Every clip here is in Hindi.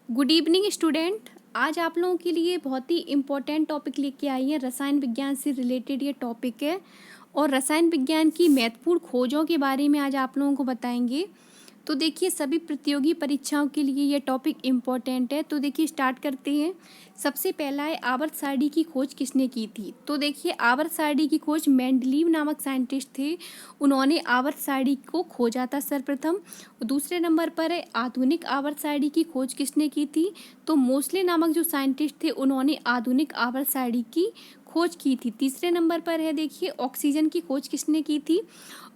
Good evening student. आज आप लोगों के लिए बहुत ही इम्पोर्टेंट टॉपिक लेके आई है। रसायन विज्ञान से रिलेटेड ये टॉपिक है और रसायन विज्ञान की महत्वपूर्ण खोजों के बारे में आज आप लोगों को बताएंगे। तो देखिए, सभी प्रतियोगी परीक्षाओं के लिए ये टॉपिक इम्पोर्टेंट है। तो देखिए, स्टार्ट करते हैं। सबसे पहला है, आवर्त सारणी की खोज किसने की थी। तो देखिए, आवर्त सारणी की खोज मेंडलीव नामक साइंटिस्ट थे। उन्होंने आवर्त सारणी को खोजा था सर्वप्रथम। दूसरे नंबर पर है, आधुनिक आवर्त सारणी की खोज किसने की थी। तो मोसले नामक जो साइंटिस्ट थे, उन्होंने आधुनिक आवर्त सारणी की खोज की थी। तीसरे नंबर पर है, देखिए, ऑक्सीजन की खोज किसने की थी।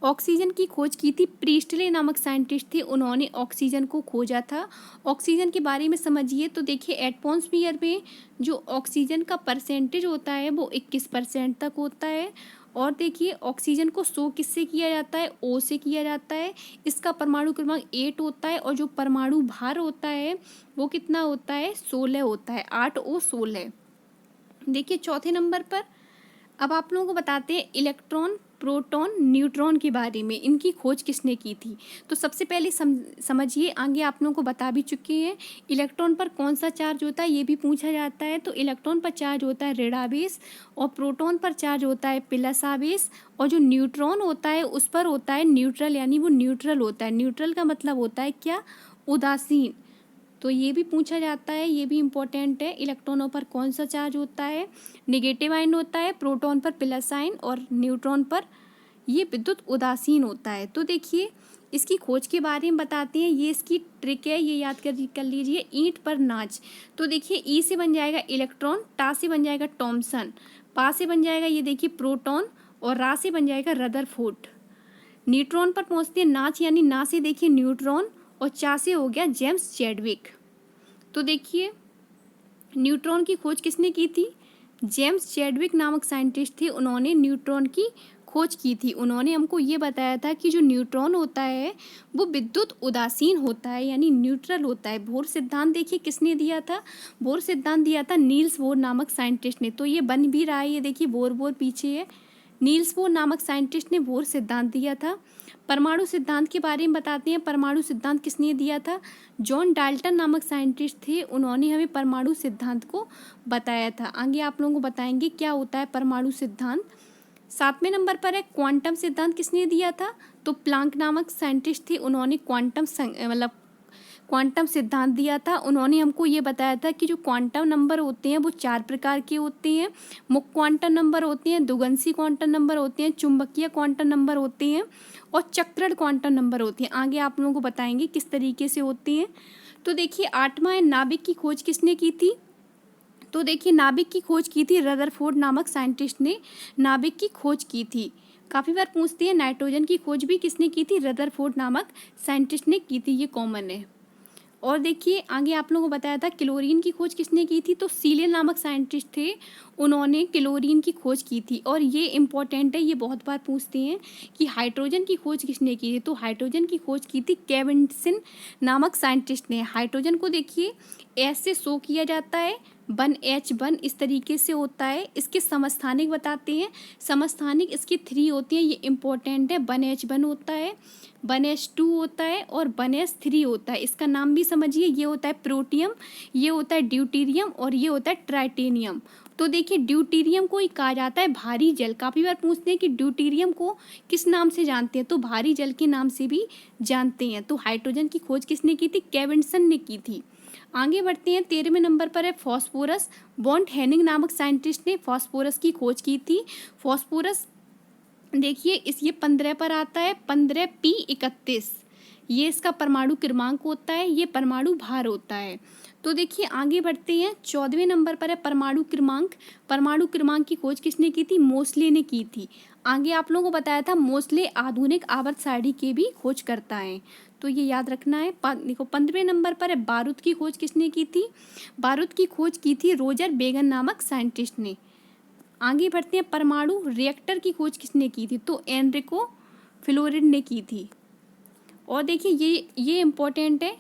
ऑक्सीजन की खोज की थी प्रीस्टले नामक साइंटिस्ट थे। उन्होंने ऑक्सीजन को खोजा था। ऑक्सीजन के बारे में समझिए। तो देखिए, एटमॉस्फेयर में जो ऑक्सीजन का परसेंटेज होता है वो 21% तक होता है। और देखिए, ऑक्सीजन को शो किससे किया जाता है, ओ से किया जाता है। इसका परमाणु क्रमांक 8 होता है और जो परमाणु भार होता है वो कितना होता है, 16 होता है, 8O16। देखिए, चौथे नंबर पर अब आप लोगों को बताते हैं इलेक्ट्रॉन, प्रोटॉन, न्यूट्रॉन के बारे में। इनकी खोज किसने की थी। तो सबसे पहले समझिए, आगे आप लोगों को बता भी चुके हैं। इलेक्ट्रॉन पर कौन सा चार्ज होता है ये भी पूछा जाता है। तो इलेक्ट्रॉन पर चार्ज होता है ऋण आवेश और प्रोटॉन पर चार्ज होता है प्लस आवेश। और जो न्यूट्रॉन होता है उस पर होता है न्यूट्रल, यानी वो न्यूट्रल होता है। न्यूट्रल का मतलब होता है क्या, उदासीन। तो ये भी पूछा जाता है, ये भी इम्पोर्टेंट है। इलेक्ट्रॉनों पर कौन सा चार्ज होता है, नेगेटिव आयन होता है। प्रोटॉन पर प्लस आयन और न्यूट्रॉन पर ये विद्युत उदासीन होता है। तो देखिए, इसकी खोज के बारे में बताते हैं। ये इसकी ट्रिक है, ये याद कर लीजिए। ईंट पर नाच। तो देखिए, ई से बन जाएगा इलेक्ट्रॉन, टा से बन जाएगा टॉमसन, पा से बन जाएगा ये देखिए प्रोटॉन और रा से बन जाएगा रदरफोर्ड। न्यूट्रॉन पर पहुंचते हैं नाच, यानी ना से देखिए न्यूट्रॉन और चा से हो गया जेम्स चैडविक। तो देखिए, न्यूट्रॉन की खोज किसने की थी, जेम्स चैडविक नामक साइंटिस्ट थे। उन्होंने न्यूट्रॉन की खोज की थी। उन्होंने हमको ये बताया था कि जो न्यूट्रॉन होता है वो विद्युत उदासीन होता है, यानी न्यूट्रल होता है। बोर सिद्धांत देखिए किसने दिया था, बोर सिद्धांत दिया था नील्स बोर नामक साइंटिस्ट ने। तो ये बन भी रहा है, ये देखिए बोर बोर पीछे है। नील्स बोर नामक साइंटिस्ट ने बोर सिद्धांत दिया था। परमाणु सिद्धांत के बारे में बताते हैं। परमाणु सिद्धांत किसने दिया था, जॉन डाल्टन नामक साइंटिस्ट थे। उन्होंने हमें परमाणु सिद्धांत को बताया था। आगे आप लोगों को बताएंगे क्या होता है परमाणु सिद्धांत। सातवें नंबर पर है, क्वांटम सिद्धांत किसने दिया था। तो प्लांक नामक साइंटिस्ट थे। उन्होंने मतलब क्वांटम सिद्धांत दिया था। उन्होंने हमको ये बताया था कि जो क्वांटम नंबर होते हैं वो 4 प्रकार के होते हैं। मुक्त क्वांटम नंबर होते हैं, दुगंसी क्वांटम नंबर होते हैं, चुंबकीय क्वांटम नंबर होते हैं और चक्रण क्वांटम नंबर होते हैं। आगे आप लोगों को बताएंगे किस तरीके से होते हैं। तो देखिए, आठवां है, नाभिक की खोज किसने की थी। तो देखिए, नाभिक की खोज की थी रदरफोर्ड नामक साइंटिस्ट ने नाभिक की खोज की थी। काफ़ी बार पूछते हैं नाइट्रोजन की खोज भी किसने की थी, रदरफोर्ड नामक साइंटिस्ट ने की थी, ये कॉमन है। और देखिए, आगे आप लोगों को बताया था क्लोरीन की खोज किसने की थी। तो सीलियन नामक साइंटिस्ट थे। उन्होंने क्लोरीन की खोज की थी। और ये इंपॉर्टेंट है, ये बहुत बार पूछते हैं कि हाइड्रोजन की खोज किसने की थी। तो हाइड्रोजन की खोज की थी केविन्सन नामक साइंटिस्ट ने। हाइड्रोजन को देखिए एस से शो किया जाता है, 1H1 इस तरीके से होता है। इसके समस्थानिक बताते हैं। समस्थानिक इसके 3 होते हैं, ये इंपॉर्टेंट है। 1H1 होता है, 1H2 होता है और 1S3 होता है। इसका नाम भी समझिए, ये होता है प्रोटियम, ये होता है ड्यूटीरियम और ये होता है ट्राइटेनियम। तो देखिए, ड्यूटीरियम को ही कहा जाता है भारी जल। काफ़ी बार पूछते हैं कि ड्यूटीरियम को किस नाम से जानते हैं। तो भारी जल के नाम से भी जानते हैं। तो हाइड्रोजन की खोज किसने की थी, केविन्सन ने की थी। आगे बढ़ते हैं, 13वें नंबर पर है फॉस्फोरस। बॉन्ट हेनिंग नामक साइंटिस्ट ने फॉस्फोरस की खोज की थी। फॉस्फोरस देखिए ये 15 पर आता है, 15P31, ये इसका परमाणु क्रमांक होता है, ये परमाणु भार होता है। तो देखिए, आगे बढ़ते हैं, 14वें नंबर पर है परमाणु क्रमांक। परमाणु क्रमांक की खोज किसने की थी, मोसले ने की थी। आगे आप लोगों को बताया था मोसले आधुनिक आवर्त सारणी की भी खोज करता है, तो ये याद रखना है। देखो, 15वें नंबर पर है बारूद की खोज किसने की थी। बारूद की खोज की थी रोजर बेगन नामक साइंटिस्ट ने। आगे बढ़ते हैं, परमाणु रिएक्टर की खोज किसने की थी। तो एनरिको फ्लोरिड ने की थी। और देखिए, ये इम्पोर्टेंट है।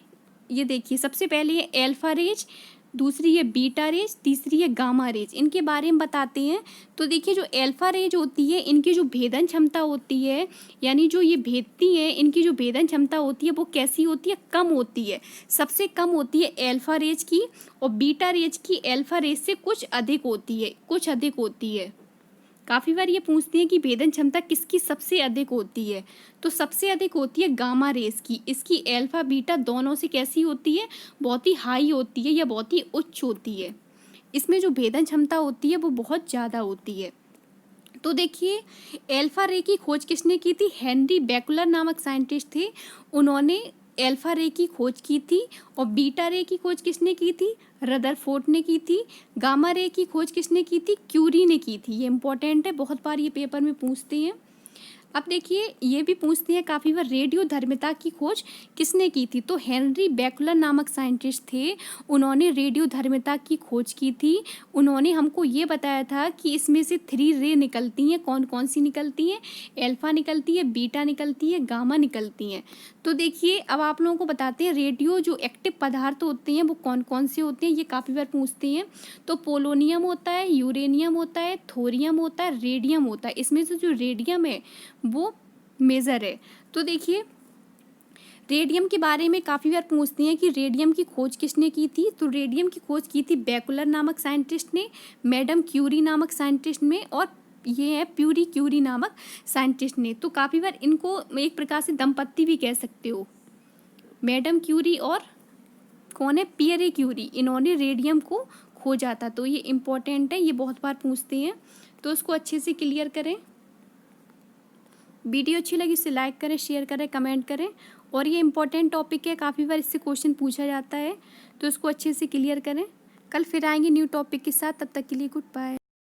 ये देखिए, सबसे पहले ये अल्फा रेज दूसरी है बीटा रेज, तीसरी है गामा रेज। इनके बारे में बताते हैं। तो देखिए जो अल्फा रेज होती है इनकी जो भेदन क्षमता होती है, यानी जो ये भेदती हैं इनकी जो भेदन क्षमता होती है वो कैसी होती है, कम होती है। सबसे कम होती है अल्फा रेज की, और बीटा रेज की अल्फा रेज से कुछ अधिक होती है, कुछ अधिक होती है। काफ़ी बार ये पूछती हैं कि भेदन क्षमता किसकी सबसे अधिक होती है, तो सबसे अधिक होती है गामा रेस की। इसकी अल्फा बीटा दोनों से कैसी होती है, बहुत ही हाई होती है या बहुत ही उच्च होती है। इसमें जो भेदन क्षमता होती है वो बहुत ज़्यादा होती है। तो देखिए अल्फा रे की खोज किसने की थी, हेनरी बेकुलर नामक साइंटिस्ट थे, उन्होंने अल्फा रे की खोज की थी। और बीटा रे की खोज किसने की थी, रदरफोर्ड ने की थी। गामा रे की खोज किसने की थी, क्यूरी ने की थी। ये इंपॉर्टेंट है, बहुत बार ये पेपर में पूछते हैं। अब देखिए ये भी पूछते हैं काफ़ी बार, रेडियो धर्मिता की खोज किसने की थी, तो हेनरी बेकुलर नामक साइंटिस्ट थे, उन्होंने रेडियो धर्मिता की खोज की थी। उन्होंने हमको ये बताया था कि इसमें से 3 रे निकलती हैं, कौन कौन सी निकलती हैं, अल्फा निकलती है, बीटा निकलती है, गामा निकलती हैं। तो देखिए अब आप लोगों को बताते हैं रेडियो जो एक्टिव पदार्थ होते हैं वो कौन कौन से होते हैं, ये काफ़ी बार पूछते हैं। तो पोलोनियम होता है, यूरेनियम होता है, थोरियम होता है, रेडियम होता है। इसमें से जो रेडियम है वो मेजर है। तो देखिए रेडियम के बारे में काफ़ी बार पूछते हैं कि रेडियम की खोज किसने की थी, तो रेडियम की खोज की थी बेकुलर नामक साइंटिस्ट ने, मैडम क्यूरी नामक साइंटिस्ट ने, और ये है प्यूरी क्यूरी नामक साइंटिस्ट ने। तो काफ़ी बार इनको एक प्रकार से दंपत्ति भी कह सकते हो, मैडम क्यूरी और कौन है, पियरे क्यूरी, इन्होंने रेडियम को खोजा था। तो ये इम्पोर्टेंट है, ये बहुत बार पूछते हैं, तो उसको अच्छे से क्लियर करें। वीडियो अच्छी लगी इसे लाइक करें, शेयर करें, कमेंट करें। और ये इंपॉर्टेंट टॉपिक है, काफ़ी बार इससे क्वेश्चन पूछा जाता है, तो इसको अच्छे से क्लियर करें। कल फिर आएंगे न्यू टॉपिक के साथ, तब तक के लिए गुड बाय।